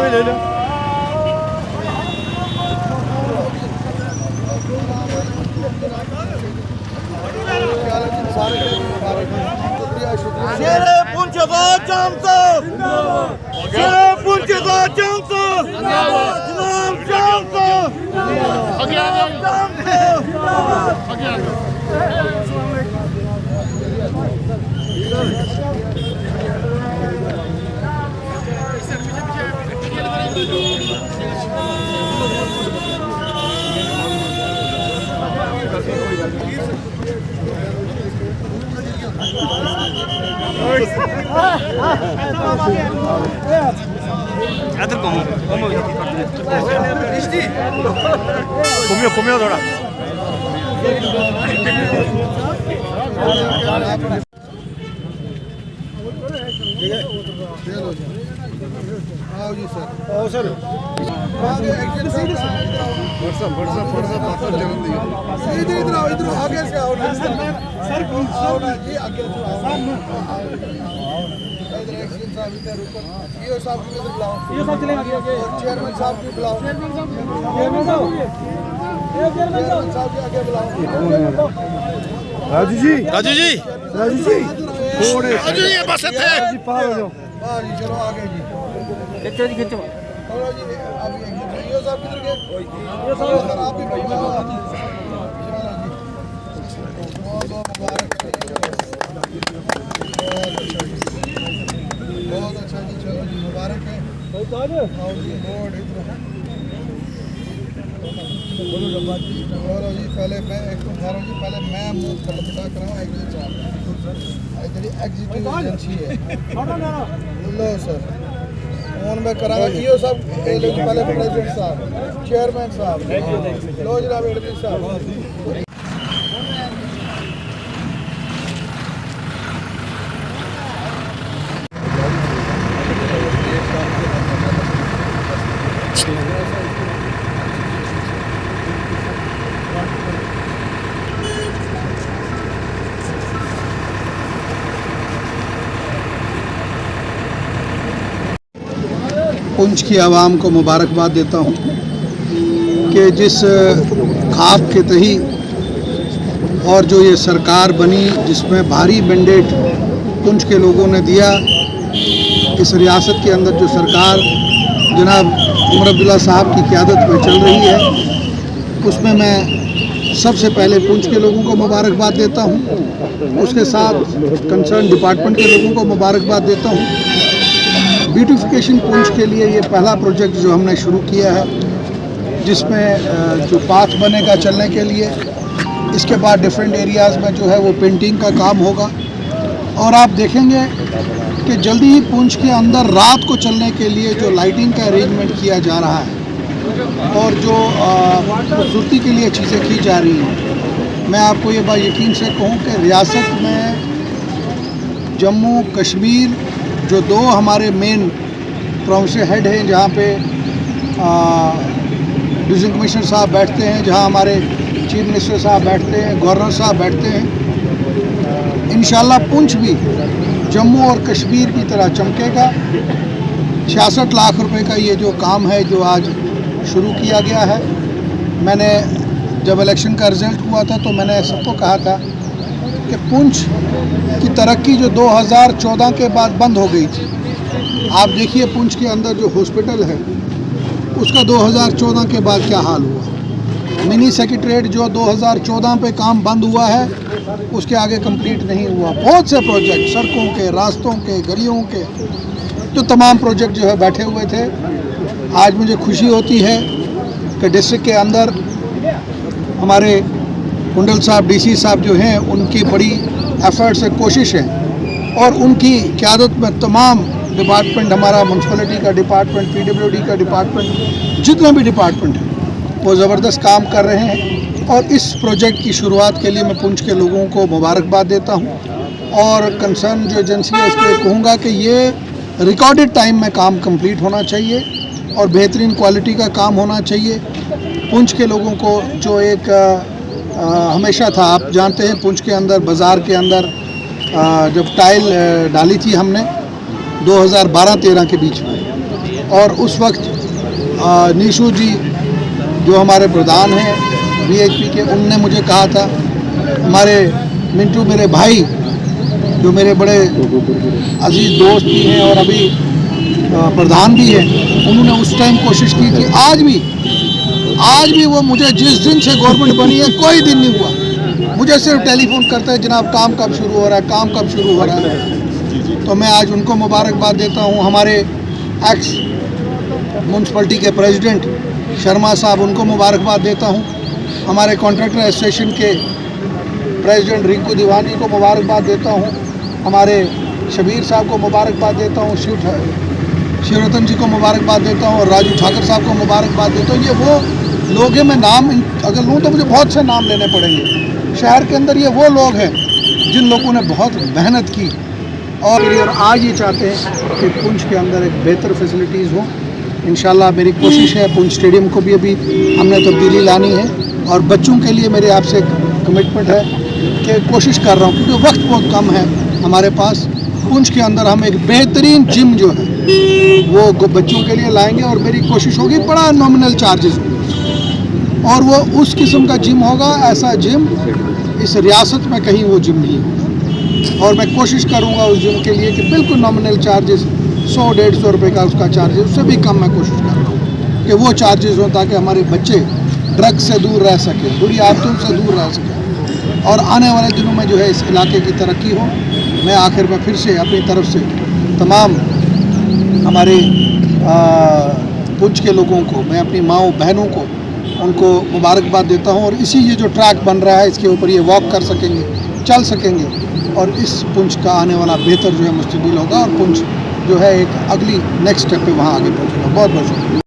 भी ले लो। शेरे पुंछ का चांसा, शेरे पुंछ का चांसा, जनाब चांसा, घूमियो थोड़ा। आओ जी सर। आओ सर। इधर आओ, इधर आगे से आओ ना सर। आओ ना जी, आगे से आओ। इधर एक्शन साहब इधर ऊपर, ईओ साहब को इधर बुलाओ। ईओ साहब चलेंगे आगे। चेयरमैन साहब को बुलाओ। चेयरमैन साहब के आगे बुलाओ। राजू जी, राजू जी, राजू जी, थोड़े राजू जी बस थे जी, पार हो जाओ। हां जी, चलो आगे जी, खींचो जी, खींचो। चलो जी, अब ईओ साहब किधर गए? ईओ साहब इधर, आप भी बुलाओ। चलो जी, बहुत मुबारक, बहुत अच्छा जी। चलो जी, मुबारक है। आओ जी, बोर्ड इधर। बोलो जी, पहले मैं एक तो ठहरो जी, पहले मैं मुंह पलटा कराऊं एग्जिट साहब। इधर एग्जीक्यूटिव एजेंसी है। लो सर, फोन में कराऊंगा। ईओ साहब पहले, प्रेसिडेंट साहब, चेयरमैन साहब, लो जनाब एडमिन साहब। पुंछ की आवाम को मुबारकबाद देता हूँ कि जिस खाब के तही और जो ये सरकार बनी, जिसमें भारी मैंडेट पुंछ के लोगों ने दिया, इस रियासत के अंदर जो सरकार जनाब उमर अब्दुल्ला साहब की क़यादत में चल रही है, उसमें मैं सबसे पहले पुंछ के लोगों को मुबारकबाद देता हूँ। उसके साथ कंसर्न डिपार्टमेंट के लोगों को मुबारकबाद देता हूँ। ब्यूटिफिकेशन पुंछ के लिए ये पहला प्रोजेक्ट जो हमने शुरू किया है, जिसमें जो पाथ बनेगा चलने के लिए, इसके बाद डिफरेंट एरियाज़ में जो है वो पेंटिंग का काम होगा। और आप देखेंगे कि जल्दी ही पुंछ के अंदर रात को चलने के लिए जो लाइटिंग का अरेंजमेंट किया जा रहा है और जो खूबसूरती के लिए चीज़ें की जा रही हैं, मैं आपको ये बात यकीन से कहूँ कि रियासत में जम्मू कश्मीर जो दो हमारे मेन प्रोविंशियल हेड हैं, जहाँ पे डिवीज़न कमिश्नर साहब बैठते हैं, जहाँ हमारे चीफ मिनिस्टर साहब बैठते हैं, गवर्नर साहब बैठते हैं, इंशाल्लाह पुंछ भी जम्मू और कश्मीर की तरह चमकेगा। 66 लाख रुपए का ये जो काम है जो आज शुरू किया गया है, मैंने जब इलेक्शन का रिज़ल्ट हुआ था तो मैंने सबको कहा था कि पुंछ की तरक्की जो 2014 के बाद बंद हो गई थी, आप देखिए पुंछ के अंदर जो हॉस्पिटल है उसका 2014 के बाद क्या हाल हुआ। मिनी सेक्रेटरीट जो 2014 पे काम बंद हुआ है, उसके आगे कंप्लीट नहीं हुआ। बहुत से प्रोजेक्ट सड़कों के, रास्तों के, गलियों के, जो तमाम प्रोजेक्ट जो है बैठे हुए थे। आज मुझे खुशी होती है कि डिस्ट्रिक्ट के अंदर हमारे कुंडल साहब, डीसी साहब जो हैं, उनकी बड़ी एफर्ट्स से कोशिश है और उनकी क़यादत में तमाम डिपार्टमेंट, हमारा म्यूनसिपलिटी का डिपार्टमेंट, पीडब्ल्यूडी का डिपार्टमेंट, जितने भी डिपार्टमेंट हैं वो ज़बरदस्त काम कर रहे हैं। और इस प्रोजेक्ट की शुरुआत के लिए मैं पुंछ के लोगों को मुबारकबाद देता हूँ और कंसर्न जो एजेंसी है उसको कहूँगा कि ये रिकॉर्डेड टाइम में काम कंप्लीट होना चाहिए और बेहतरीन क्वालिटी का काम होना चाहिए। पुंछ के लोगों को जो एक हमेशा था, आप जानते हैं पुंछ के अंदर, बाज़ार के अंदर जब टाइल डाली थी हमने 2012-13 के बीच में, और उस वक्त नीशू जी जो हमारे प्रधान हैं VHP के, उनने मुझे कहा था, हमारे मिंटू मेरे भाई जो मेरे बड़े अजीज दोस्त भी हैं और अभी प्रधान भी हैं, उन्होंने उस टाइम कोशिश की थी। आज भी वो मुझे जिस दिन से गवर्नमेंट बनी है कोई दिन नहीं हुआ, मुझे सिर्फ टेलीफोन करते हैं, जनाब काम कब शुरू हो रहा है, काम कब शुरू हो रहा है। तो मैं आज उनको मुबारकबाद देता हूँ। हमारे एक्स म्यूनसिपलिटी के प्रेसिडेंट शर्मा साहब, उनको मुबारकबाद देता हूँ। हमारे कॉन्ट्रैक्टर एसोसिएशन के प्रेसिडेंट रिंकू दीवानी को मुबारकबाद देता हूँ। हमारे शबीर साहब को मुबारकबाद देता हूँ। शिवरतन जी को मुबारकबाद देता हूँ और राजू ठाकर साहब को मुबारकबाद देता हूँ। ये वो लोग हैं, मैं नाम अगर लूँ तो मुझे बहुत से नाम लेने पड़ेंगे। शहर के अंदर ये वो लोग हैं जिन लोगों ने बहुत मेहनत की और आज ये चाहते हैं कि पुंछ के अंदर एक बेहतर फैसिलिटीज़ हो। इंशाल्लाह मेरी कोशिश है, पुंछ स्टेडियम को भी अभी हमने तब्दीली लानी है और बच्चों के लिए मेरे आपसे एक कमिटमेंट है कि कोशिश कर रहा हूँ, क्योंकि वक्त बहुत कम है हमारे पास। पुंछ के अंदर हम एक बेहतरीन जिम जो है वो बच्चों के लिए लाएंगे और मेरी कोशिश होगी बड़ा नॉमिनल चार्जेस और वो उस किस्म का जिम होगा, ऐसा जिम इस रियासत में कहीं वो जिम नहीं होगा। और मैं कोशिश करूँगा उस जिम के लिए कि बिल्कुल नॉमिनल चार्जेस 100-150 रुपये का उसका चार्जेस, उससे भी कम मैं कोशिश कर रहा हूँ कि वो चार्जेस हों ताकि हमारे बच्चे ड्रग्स से दूर रह सकें, बुरी आदतों से दूर रह सकें और आने वाले दिनों में जो है इस इलाके की तरक्की हो। मैं आखिर में फिर से अपनी तरफ से तमाम हमारे पुंछ के लोगों को, मैं अपनी माँओं बहनों को, उनको मुबारकबाद देता हूँ। और इसी ये जो ट्रैक बन रहा है इसके ऊपर ये वॉक कर सकेंगे, चल सकेंगे और इस पुंछ का आने वाला बेहतर जो है मुस्तकबिल होगा और पुंछ जो है एक अगली नेक्स्ट स्टेप पे वहाँ आगे पहुँचेगा। बहुत बहुत शुक्रिया।